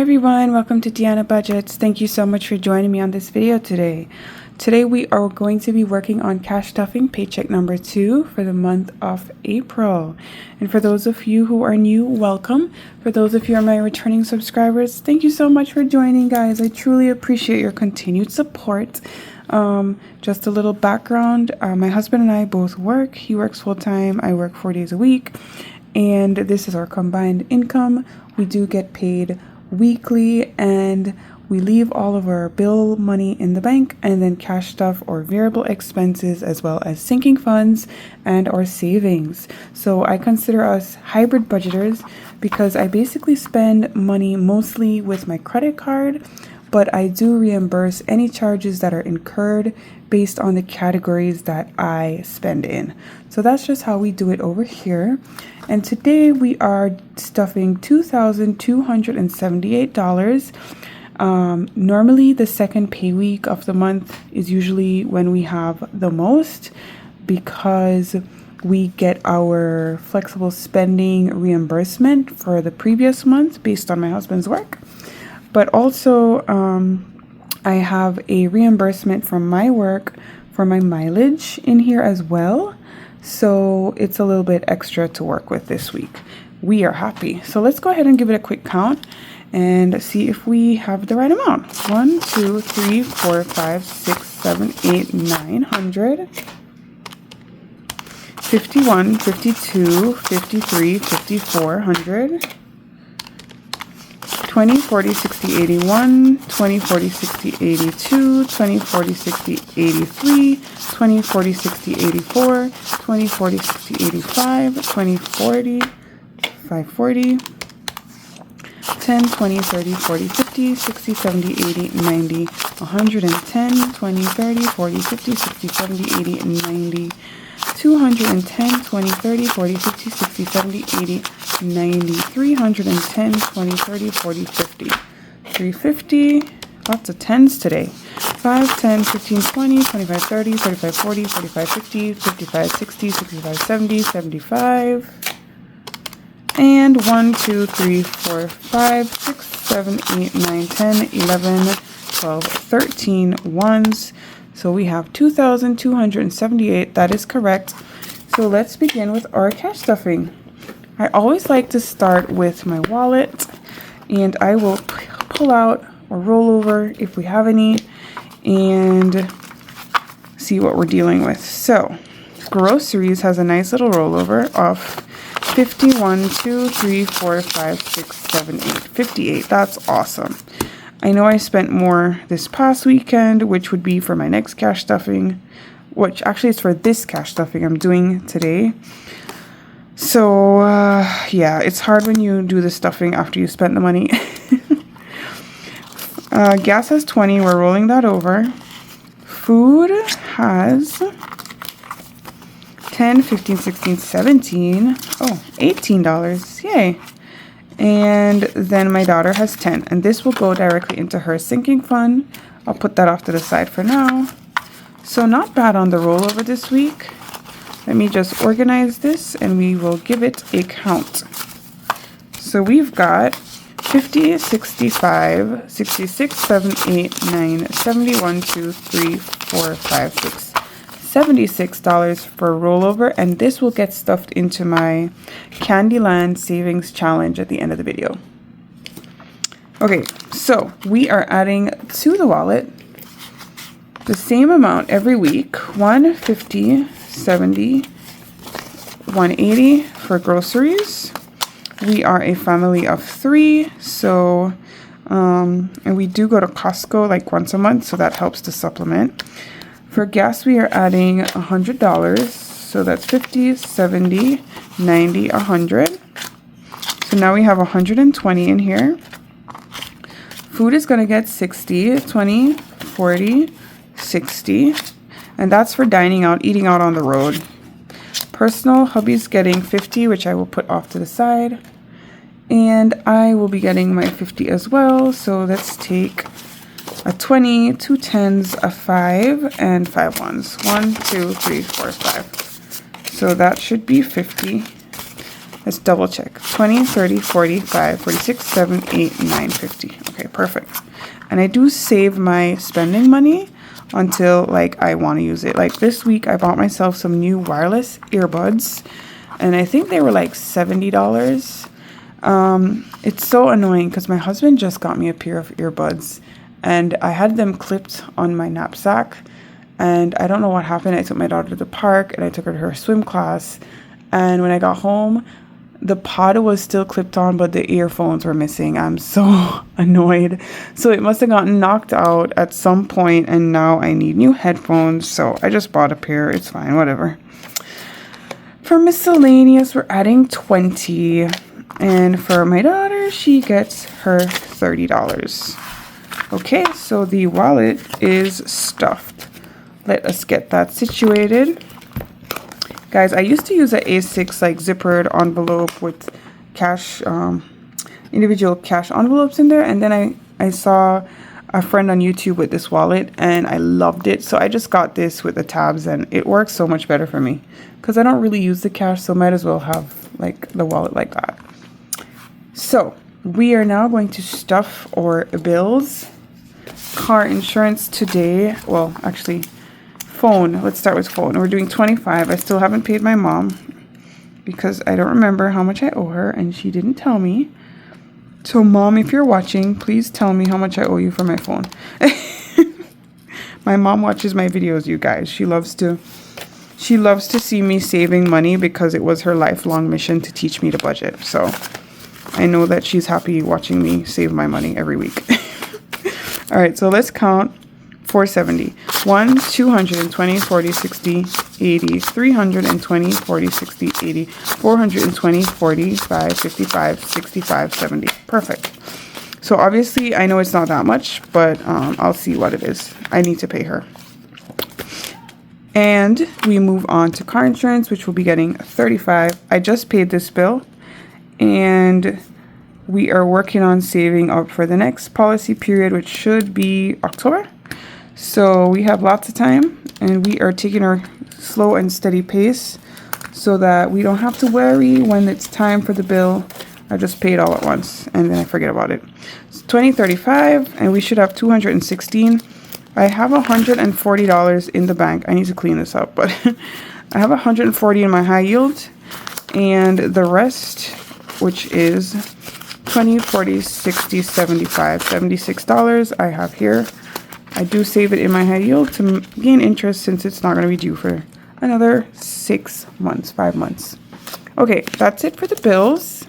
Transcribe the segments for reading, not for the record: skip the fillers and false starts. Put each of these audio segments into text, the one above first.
everyone, welcome to Deanna Budgets. Thank you so much for joining me on this video today. Today we are going to be working on cash stuffing paycheck number 2 for the month of April. And for those of you who are new, welcome. For those of you who are my returning subscribers, thank you so much for joining, guys. I truly appreciate your continued support. Just a little background, my husband and I both work. He works full-time, I work 4 days a week, and this is our combined income. We do get paid weekly, and we leave all of our bill money in the bank and then cash stuff or variable expenses, as well as sinking funds and our savings. So I consider us hybrid budgeters because I basically spend money mostly with my credit card, but I do reimburse any charges that are incurred based on the categories that I spend in. So that's just how we do it over here. And today we are stuffing $2,278. Normally the second pay week of the month is usually when we have the most, because we get our flexible spending reimbursement for the previous month based on my husband's work. But also I have a reimbursement from my work for my mileage in here as well. So it's a little bit extra to work with this week. We are happy. So let's go ahead and give it a quick count and see if we have the right amount. 1, 2, 3, 4, 5, 6, 7, 8, 900. 51, 52, 53, 5400. 20, 40, 60, 81, 20, 40, 60, 82, 20, 40, 60, 83, 20, 40, 60, 84, 20, 40, 60, 85, 20, 40, 540, 10, 20, 30, 40, 50, 60, 70, 80, 90, 110, 20, 30, 40, 50, 60, 70, 80, 90, 210, 20, 30, 40, 50, 60, 70, 80, 90, 310, 20, 30, 40, 50, 350, lots of 10s today, 5, 10, 15, 20, 25, 30, 35, 40, 45, 50, 55, 60, 65, 70, 75, and 1, 2, 3, 4, 5, 6, 7, 8, 9, 10, 11, 12, 13 ones. So we have 2,278. That is correct. So let's begin with our cash stuffing. I always like to start with my wallet, and I will pull out or roll over if we have any and see what we're dealing with. So groceries has a nice little rollover of 51, 2, 3, 4, 5, 6, 7, 8, 58. That's awesome. I know I spent more this past weekend, which would be for my next cash stuffing, which actually is for this cash stuffing I'm doing today. So, yeah, it's hard when you do the stuffing after you spent the money. Gas has 20. We're rolling that over. Food has 10, 15, 16, 17. Oh, $18. Yay. And then my daughter has 10, and this will go directly into her sinking fund. I'll put that off to the side for now. So not bad on the rollover this week. Let me just organize this and we will give it a count. So we've got 50, 65, 66, 7, 8, 9, 71, 2, 3, 4, 5, 6, $76 for rollover, and this will get stuffed into my Candyland savings challenge at the end of the video. Okay, so we are adding to the wallet the same amount every week, 150, 70, 180 for groceries. We are a family of 3, so and we do go to Costco like once a month, so that helps to supplement. For gas, we are adding $100, so that's 50, 70, 90, 100. So now we have 120 in here. Food is going to get 60, 20, 40, 60, and that's for dining out, eating out on the road. Personal, hubby's getting 50, which I will put off to the side, and I will be getting my 50 as well. So let's take a 20, 2 10s, a 5, and 5 ones. 1, 2, 3, 4, 5. So that should be 50. Let's double check. 20, 30, 45, 46, 7, 8, 9, 50. Okay, perfect. And I do save my spending money until like I want to use it. Like this week I bought myself some new wireless earbuds and I think they were like $70. It's so annoying because my husband just got me a pair of earbuds and I had them clipped on my knapsack, and I don't know what happened. I took my daughter to the park and I took her to her swim class, and when I got home the pod was still clipped on but the earphones were missing. I'm so annoyed. So it must have gotten knocked out at some point and now I need new headphones, so I just bought a pair. It's fine, whatever. For miscellaneous we're adding 20, and for my daughter she gets her $30. Okay, so the wallet is stuffed. Let us get that situated. Guys, I used to use an A6 like zippered envelope with cash, individual cash envelopes in there. And then I saw a friend on YouTube with this wallet and I loved it. So I just got this with the tabs and it works so much better for me because I don't really use the cash. So might as well have like the wallet like that. So we are now going to stuff our bills. Car insurance today. Well, actually, phone. Let's start with phone. We're doing 25. I still haven't paid my mom because I don't remember how much I owe her and she didn't tell me. So mom, if you're watching, please tell me how much I owe you for my phone. My mom watches my videos, you guys. She loves to see me saving money because it was her lifelong mission to teach me to budget. So I know that she's happy watching me save my money every week. All right, so let's count. 470. 1, 220, 40, 60, 80, 320, 40, 60, 80, 420, 45, 55, 65, 70. Perfect. So obviously I know it's not that much, but I'll see what it is. I need to pay her. And we move on to car insurance, which will be getting 35. I just paid this bill and we are working on saving up for the next policy period, which should be October. So we have lots of time and we are taking our slow and steady pace so that we don't have to worry when it's time for the bill. I just pay it all at once and then I forget about it. It's 2035 and we should have 216. I have $140 in the bank. I need to clean this up, but I have 140 in my high yield and the rest, which is 20, 40, 60, 75, $76 I have here. I do save it in my high yield to gain interest since it's not going to be due for another 6 months, 5 months. Okay, that's it for the bills.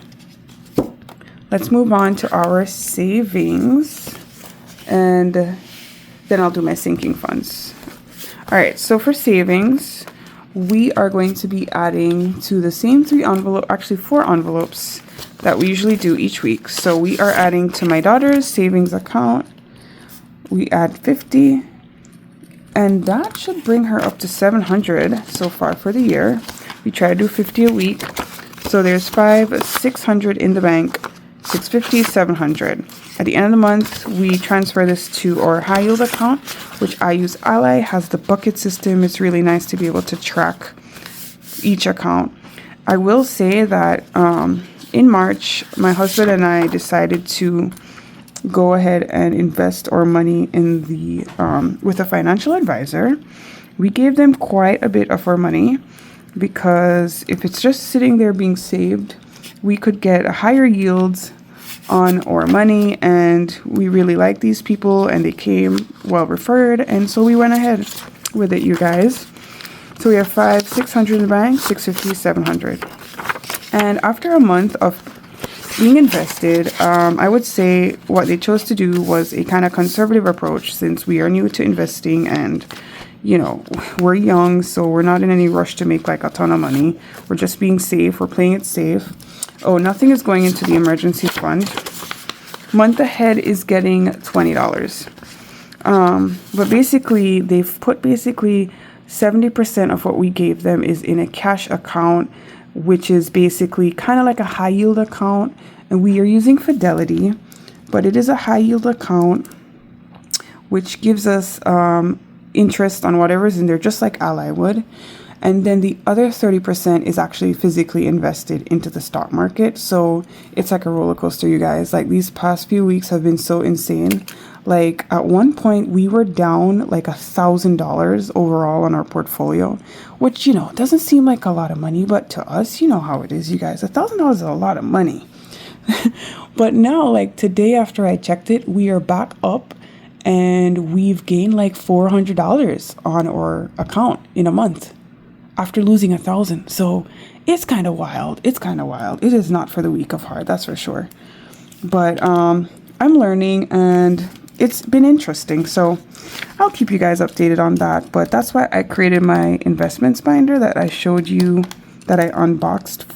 Let's move on to our savings and then I'll do my sinking funds. All right, so for savings, we are going to be adding to the same 4 envelopes that we usually do each week. So we are adding to my daughter's savings account. We add 50 and that should bring her up to 700 so far for the year. We try to do 50 a week. So there's 5, 600 in the bank, 650, 700. At the end of the month, we transfer this to our high yield account, which I use. Ally has the bucket system. It's really nice to be able to track each account. I will say that in March, my husband and I decided to go ahead and invest our money in the with a financial advisor. We gave them quite a bit of our money because if it's just sitting there being saved, we could get higher yields on our money, and we really like these people and they came well referred, and so we went ahead with it, you guys. So we have 5, 600 in the bank, 650, 700. And after a month of being invested, I would say what they chose to do was a kind of conservative approach since we are new to investing and, you know, we're young, so we're not in any rush to make like a ton of money. We're just being safe. We're playing it safe. Oh, nothing is going into the emergency fund. Month ahead is getting $20. But basically, they've put 70% of what we gave them is in a cash account, which is basically kind of like a high yield account, and we are using Fidelity, but it is a high yield account which gives us interest on whatever's in there, just like Ally would. And then the other 30% is actually physically invested into the stock market. So it's like a roller coaster, you guys. Like these past few weeks have been so insane. Like at one point we were down like $1,000 overall on our portfolio, which, you know, doesn't seem like a lot of money, but to us, you know how it is, you guys. $1,000 is a lot of money. But now, like today after I checked it, we are back up and we've gained like $400 on our account in a month after losing 1,000. So it's kind of wild. It's kind of wild. It is not for the weak of heart, that's for sure. But I'm learning and it's been interesting. So I'll keep you guys updated on that. But that's why I created my investments binder that I showed you, that I unboxed,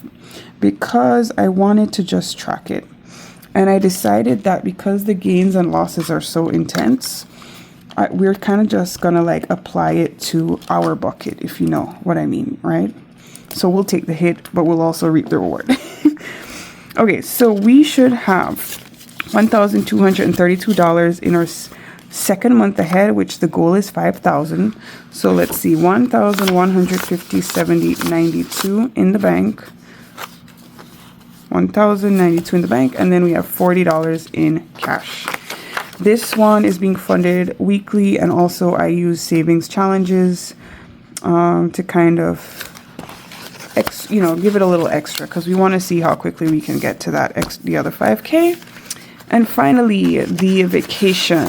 because I wanted to just track it. And I decided that because the gains and losses are so intense, we're kind of just gonna like apply it to our bucket, if you know what I mean, right? So we'll take the hit, but we'll also reap the reward. Okay, so we should have $1,232 in our second month ahead, which the goal is 5,000. So let's see, 1,150.70.92 in the bank. 1,092 in the bank, and then we have $40 in cash. This one is being funded weekly, and also I use savings challenges to kind of give it a little extra, because we want to see how quickly we can get to that the other 5K. And finally, the vacation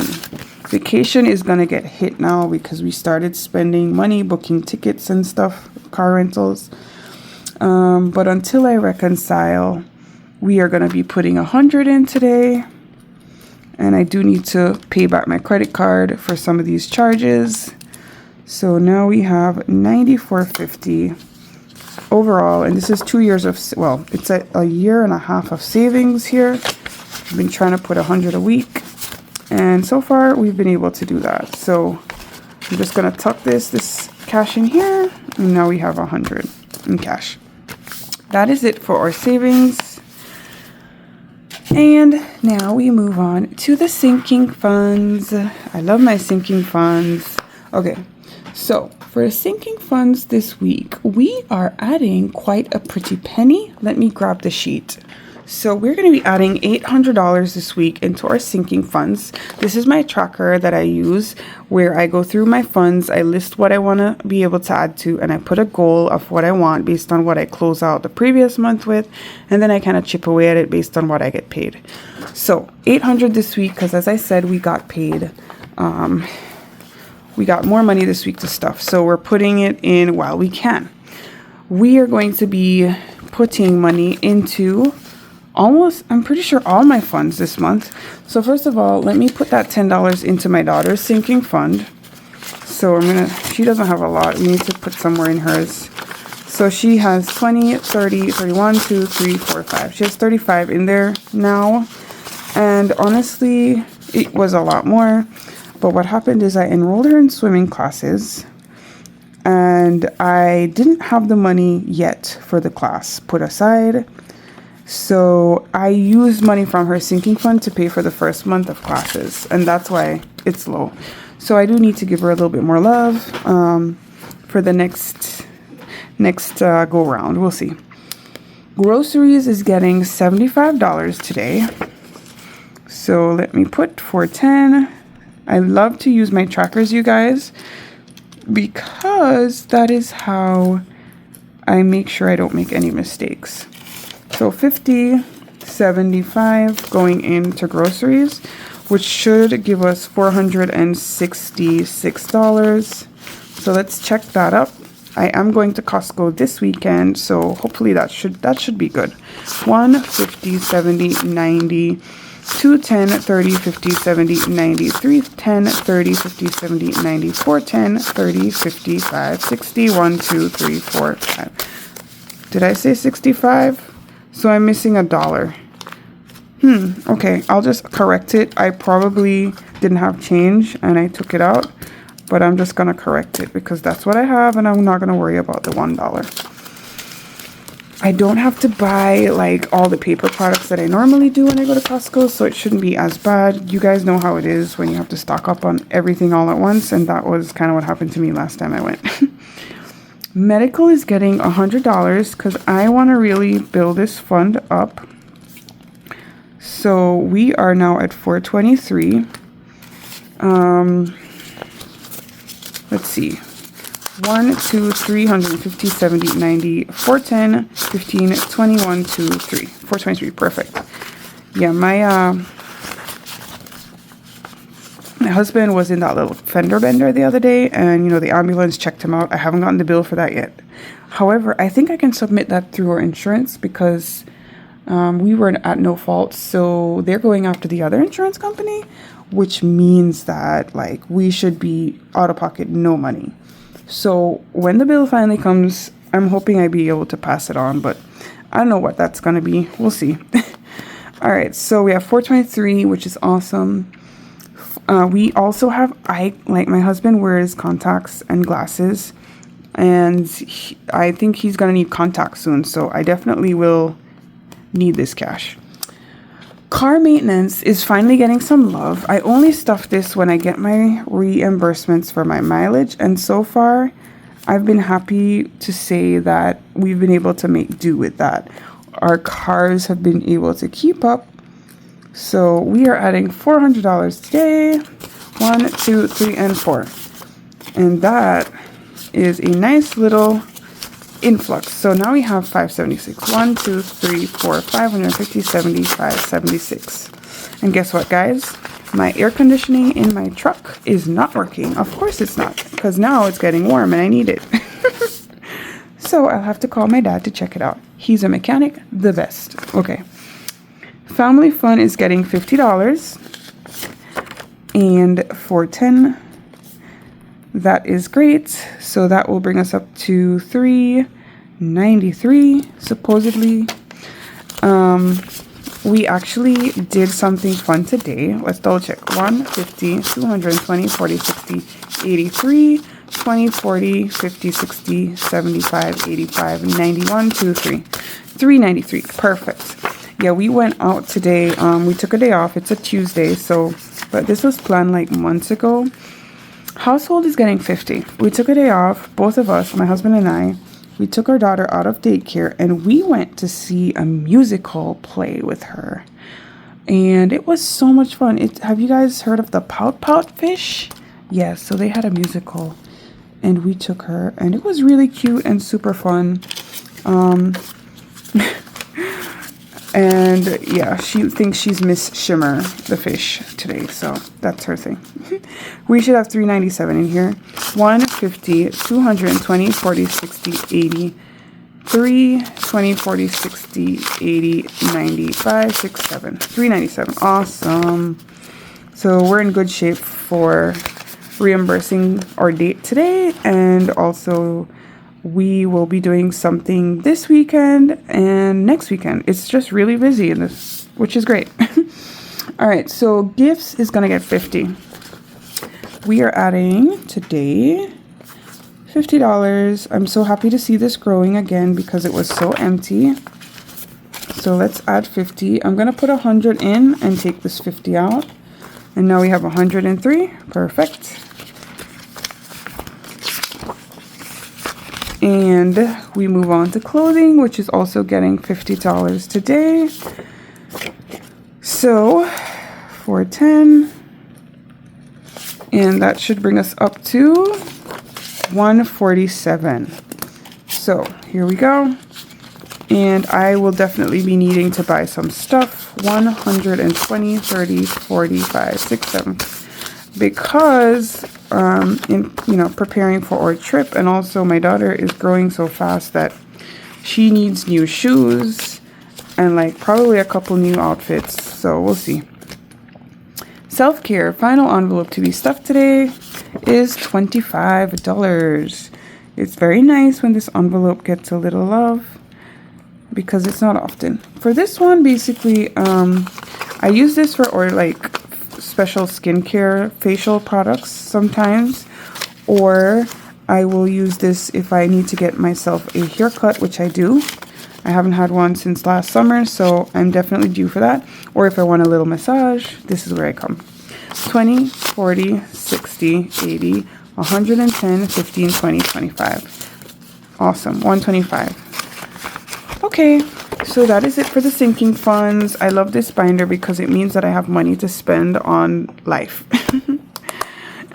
is gonna get hit now because we started spending money booking tickets and stuff, car rentals. But until I reconcile, we are gonna be putting 100 in today. And I do need to pay back my credit card for some of these charges. So now we have $94.50 overall. And this is 2 years of, well, it's a year and a half of savings here. I've been trying to put 100 a week. And so far we've been able to do that. So I'm just gonna tuck this cash in here. And now we have 100 in cash. That is it for our savings. And now we move on to the sinking funds. I love my sinking funds. Okay, so for the sinking funds this week, we are adding quite a pretty penny. Let me grab the sheet. So we're going to be adding $800 this week into our sinking funds. This is my tracker that I use where I go through my funds. I list what I want to be able to add to, and I put a goal of what I want based on what I close out the previous month with. And then I kind of chip away at it based on what I get paid. So $800 this week, because as I said, we got paid. We got more money this week to stuff. So we're putting it in while we can. We are going to be putting money into I'm pretty sure all my funds this month. So first of all, let me put that $10 into my daughter's sinking fund. So she doesn't have a lot. We need to put somewhere in hers. So she has 20, 30, 31, 2, 3, 4, 5. She has 35 in there now. And honestly, it was a lot more. But what happened is I enrolled her in swimming classes. And I didn't have the money yet for the class put aside. So I used money from her sinking fund to pay for the first month of classes, and that's why it's low. So I do need to give her a little bit more love for the next go round. We'll see. Groceries is getting $75 today. So let me put $4.10. I love to use my trackers, you guys, because that is how I make sure I don't make any mistakes. So 50, 75 going into groceries, which should give us $466. So let's check that up. I am going to Costco this weekend, so hopefully that should be good. 1, 50, 70, 90, 2, 10, 30, 50, 70, 90, 3, 10, 30, 50, 70, 90, 4, 10, 30, 50, 5, 60, 1, 2, 3, 4, 5. Did I say 65? So I'm missing $1. Okay, I'll just correct it. I probably didn't have change and I took it out, but I'm just gonna correct it because that's what I have and I'm not gonna worry about the $1. I don't have to buy like all the paper products that I normally do when I go to Costco, so it shouldn't be as bad. You guys know how it is when you have to stock up on everything all at once, and that was kind of what happened to me last time I went. Medical is getting $100 because I want to really build this fund up. So we are now at 423. Let's see. 1, 2, 3, 150, 70, 90, 410, 15, 21, 2, 3. 423. Perfect. Yeah, my husband was in that little fender bender the other day, and the ambulance checked him out. I haven't gotten the bill for that yet. However, I think I can submit that through our insurance because we were at no fault. So they're going after the other insurance company, which means that like we should be out of pocket no money. So when the bill finally comes, I'm hoping I'll be able to pass it on, but I don't know what that's going to be. We'll see. All right, so we have 423, which is awesome. We also have, my husband wears contacts and glasses, and I think he's going to need contacts soon, so I definitely will need this cash. Car maintenance is finally getting some love. I only stuff this when I get my reimbursements for my mileage, and so far I've been happy to say that we've been able to make do with that. Our cars have been able to keep up, so we are adding $400 today. 1, 2, 3, and 4, and that is a nice little influx. So now we have 576. 1, 2, 3, 4, 550, 75, 76. And guess what, guys? My air conditioning in my truck is not working. Of course it's not, because now it's getting warm and I need it. So I'll have to call my dad to check it out. He's a mechanic, the best. Okay. Family Fun is getting $50. And 410. That is great. So that will bring us up to 393 supposedly. We actually did something fun today. Let's double check. 150, 220, 40, 60, 83, 20, 40, 50, 60, 75, 85, 91, 2, 3. 393. Perfect. Yeah, we went out today. We took a day off. It's a Tuesday, but this was planned like months ago. Household is getting 50. We took a day off, both of us, my husband and I. We took our daughter out of daycare and we went to see a musical play with her. And it was so much fun. Have you guys heard of the Pout Pout Fish? Yes, so they had a musical and we took her and it was really cute and super fun. And yeah, she thinks she's Miss Shimmer, the fish, today. So that's her thing. We should have 397 in here. 150, 220, 40, 60, 80, 3, 20, 40, 60, 80, 90, 5, 6, 7. 397. Awesome. So we're in good shape for reimbursing our date today, and also we will be doing something this weekend and next weekend. It's just really busy in this, which is great. All right, so gifts is gonna get 50. We are adding today $50. I'm so happy to see this growing again because it was so empty. So let's add 50. I'm gonna put 100 in and take this 50 out. And now we have 103. Perfect. And we move on to clothing, which is also getting $50 today. So 410. And that should bring us up to 147. So here we go. And I will definitely be needing to buy some stuff. 120, 30, 45, 6, 7. Because in preparing for our trip, and also my daughter is growing so fast that she needs new shoes and like probably a couple new outfits. So we'll see. Self-care, final envelope to be stuffed today is $25. It's very nice when this envelope gets a little love because it's not often. For this one, basically, I use this for like special skincare facial products sometimes, or I will use this if I need to get myself a haircut, which I do. I haven't had one since last summer, so I'm definitely due for that. Or if I want a little massage, this is where I come. 20, 40, 60, 80, 110, 15, 20, 25. Awesome. 125. Okay, so that is it for the sinking funds. I love this binder because it means that I have money to spend on life.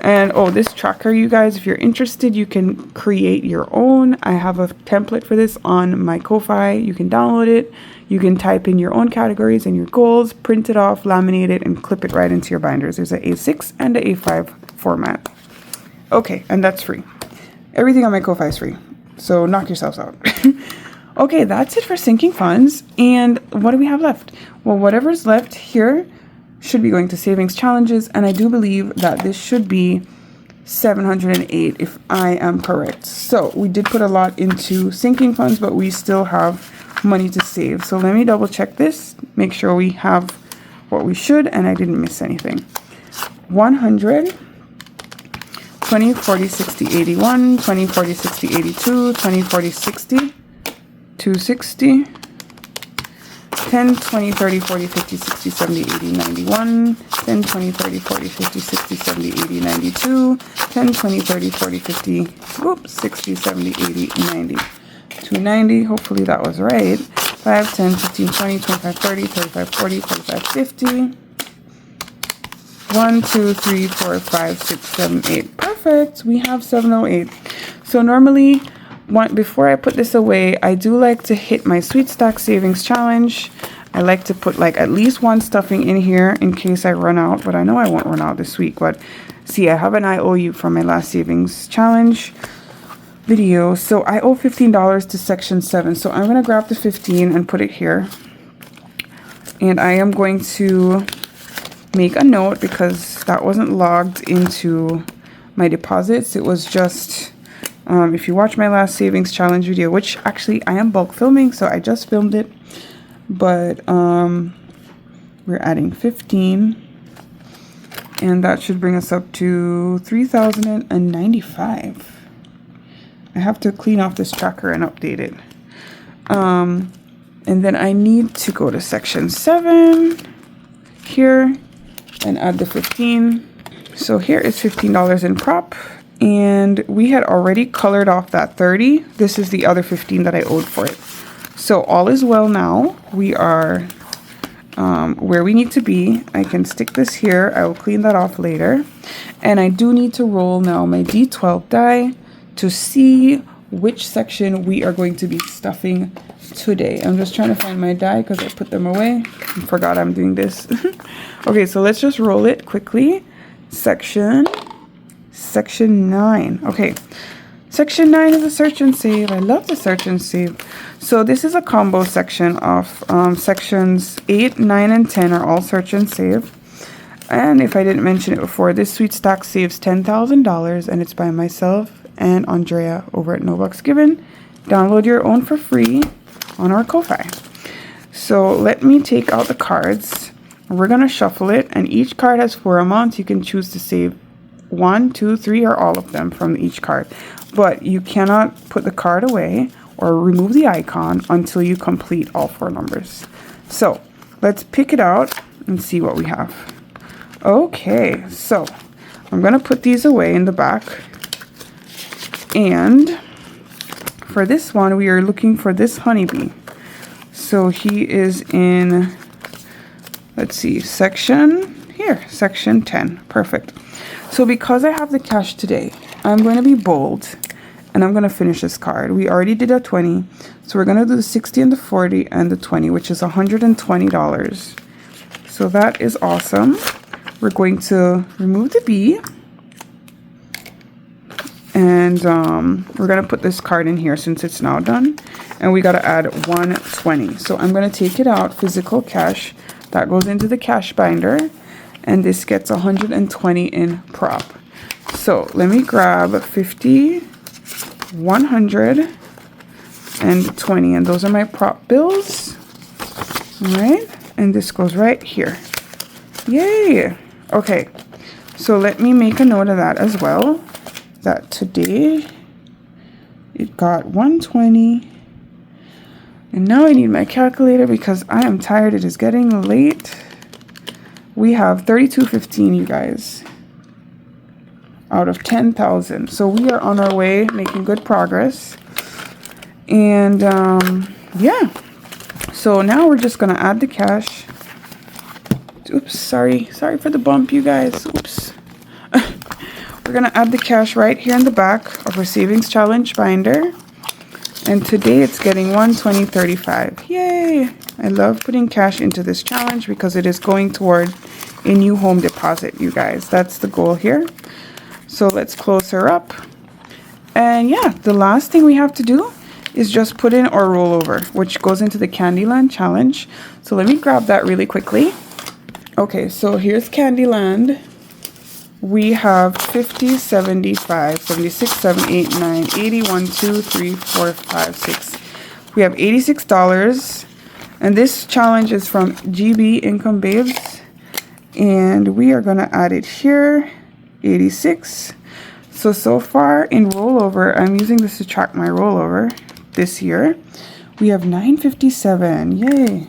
And oh, this tracker, you guys, if you're interested, you can create your own. I have a template for this on my Kofi. You can download it. You can type in your own categories and your goals, print it off, laminate it, and clip it right into your binders. There's an A6 and an A5 format. Okay, and that's free. Everything on my Kofi is free. So knock yourselves out. Okay, that's it for sinking funds. And what do we have left? Well, whatever's left here should be going to savings challenges. And I do believe that this should be 708 if I am correct. So we did put a lot into sinking funds, but we still have money to save. So let me double check this, make sure we have what we should, and I didn't miss anything. 100, 20, 40, 60, 81, 20, 40, 60, 82, 20, 40, 60, 260, 10, 20, 30, 40, 50, 60, 70, 80, 91, 10, 20, 30, 40, 50, 60, 70, 80, 92, 10, 20, 30, 40, 50, whoops, 60, 70, 80, 90, 290, hopefully that was right, 5, 10, 15, 20, 25, 30, 35, 40, 45, 50, 1, 2, 3, 4, 5, 6, 7, 8, perfect, we have 708. So normally, before I put this away, I do like to hit my Sweet Stack Savings Challenge. I like to put like at least one stuffing in here in case I run out, but I know I won't run out this week. But see, I have an IOU from my last Savings Challenge video. So I owe $15 to section 7. So I'm going to grab the 15 and put it here. And I am going to make a note because that wasn't logged into my deposits. It was just... if you watch my last savings challenge video, which actually I am bulk filming, so I just filmed it, but we're adding 15, and that should bring us up to 3,095. I have to clean off this tracker and update it. And then I need to go to section 7 here and add the 15. So here is $15 in prop. And we had already colored off that 30. This is the other 15 that I owed for it. So all is well now. We are where we need to be. I can stick this here. I will clean that off later. And I do need to roll now my D12 die to see which section we are going to be stuffing today. I'm just trying to find my die because I put them away. I forgot I'm doing this. Okay, so let's just roll it quickly. Section 9. Okay, section 9 is a search and save. I love the search and save. So this is a combo section of sections 8, 9, and 10 are all search and save. And if I didn't mention it before, this Sweet Stack saves $10,000, and it's by myself and Andrea over at No Bucks Given. Download your own for free on our Ko-Fi. So let me take out the cards. We're gonna shuffle it, and each card has 4 amounts. You can choose to save 1, 2, 3, or all of them from each card. But you cannot put the card away or remove the icon until you complete all 4 numbers. So let's pick it out and see what we have. Okay, so I'm going to put these away in the back. And for this one, we are looking for this honeybee. So he is in, let's see, section 10. Perfect. So because I have the cash today, I'm going to be bold and I'm going to finish this card. We already did a 20. So we're going to do the 60 and the 40 and the 20, which is $120. So that is awesome. We're going to remove the B. And we're going to put this card in here since it's now done. And we got to add 120. So I'm going to take it out, physical cash. That goes into the cash binder. And this gets 120 in prop. So let me grab 50, 100, and 20. And those are my prop bills. All right. And this goes right here. Yay. Okay. So let me make a note of that as well. That today it got 120. And now I need my calculator because I am tired. It is getting late. We have 32.15, you guys, out of 10,000. So we are on our way, making good progress. And yeah, so now we're just gonna add the cash. Oops, sorry for the bump, you guys. Oops. We're gonna add the cash right here in the back of our savings challenge binder. And today it's getting 120.35. Yay! I love putting cash into this challenge because it is going toward a new home deposit, you guys. That's the goal here. So let's close her up. And yeah, the last thing we have to do is just put in our rollover, which goes into the Candyland challenge. So let me grab that really quickly. Okay, so here's Candyland. We have 50, 75, 76, 7, 8, 9, 80, 1, 2, 3, 4, 5, 6. We have $86. And this challenge is from GB Income Babes. And we are going to add it here. 86. So far in rollover, I'm using this to track my rollover this year. We have 957. Yay.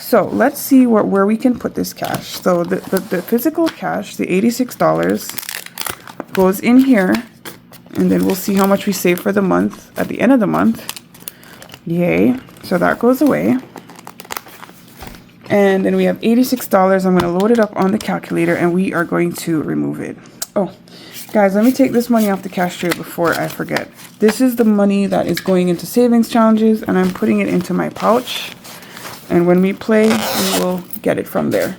So let's see where we can put this cash. So the physical cash, the $86, goes in here. And then we'll see how much we save for the month at the end of the month. Yay. So that goes away. And then we have $86. I'm going to load it up on the calculator and we are going to remove it. Oh, guys, let me take this money off the cash tray before I forget. This is the money that is going into savings challenges and I'm putting it into my pouch. And when we play, we will get it from there.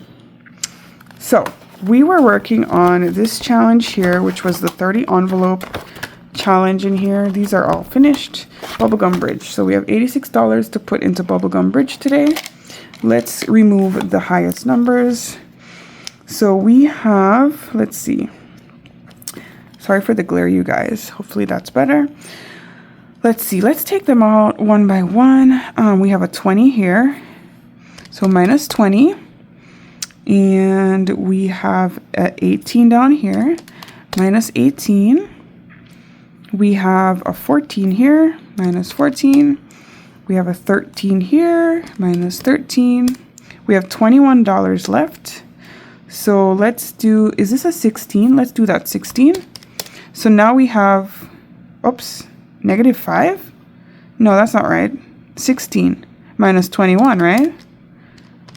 So we were working on this challenge here, which was the 30 envelope challenge in here. These are all finished. Bubblegum Bridge. So we have $86 to put into Bubblegum Bridge today. Let's remove the highest numbers. So we have, let's see. Sorry for the glare, you guys. Hopefully that's better. Let's see. Let's take them out one by one. We have a 20 here. So minus 20. And we have a 18 down here. Minus 18. We have a 14 here. Minus 14. We have a 13 here, minus 13. We have $21 left. So let's do, is this a 16? Let's do that 16. So now we have, oops, negative 5? No, that's not right. 16 minus 21, right?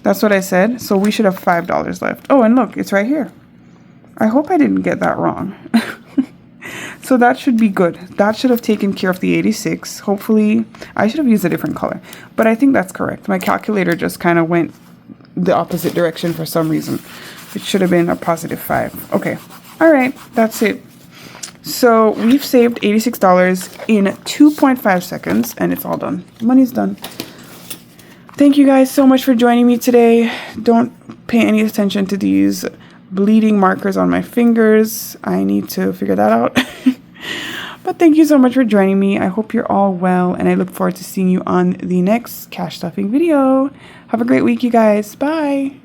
That's what I said. So we should have $5 left. Oh, and look, it's right here. I hope I didn't get that wrong. So that should be good. That should have taken care of the 86. Hopefully, I should have used a different color. But I think that's correct. My calculator just kind of went the opposite direction for some reason. It should have been a positive 5. Okay. All right. That's it. So we've saved $86 in 2.5 seconds. And it's all done. Money's done. Thank you guys so much for joining me today. Don't pay any attention to these bleeding markers on my fingers. I need to figure that out. But thank you so much for joining me. I hope you're all well, and I look forward to seeing you on the next cash stuffing video. Have a great week, you guys. Bye.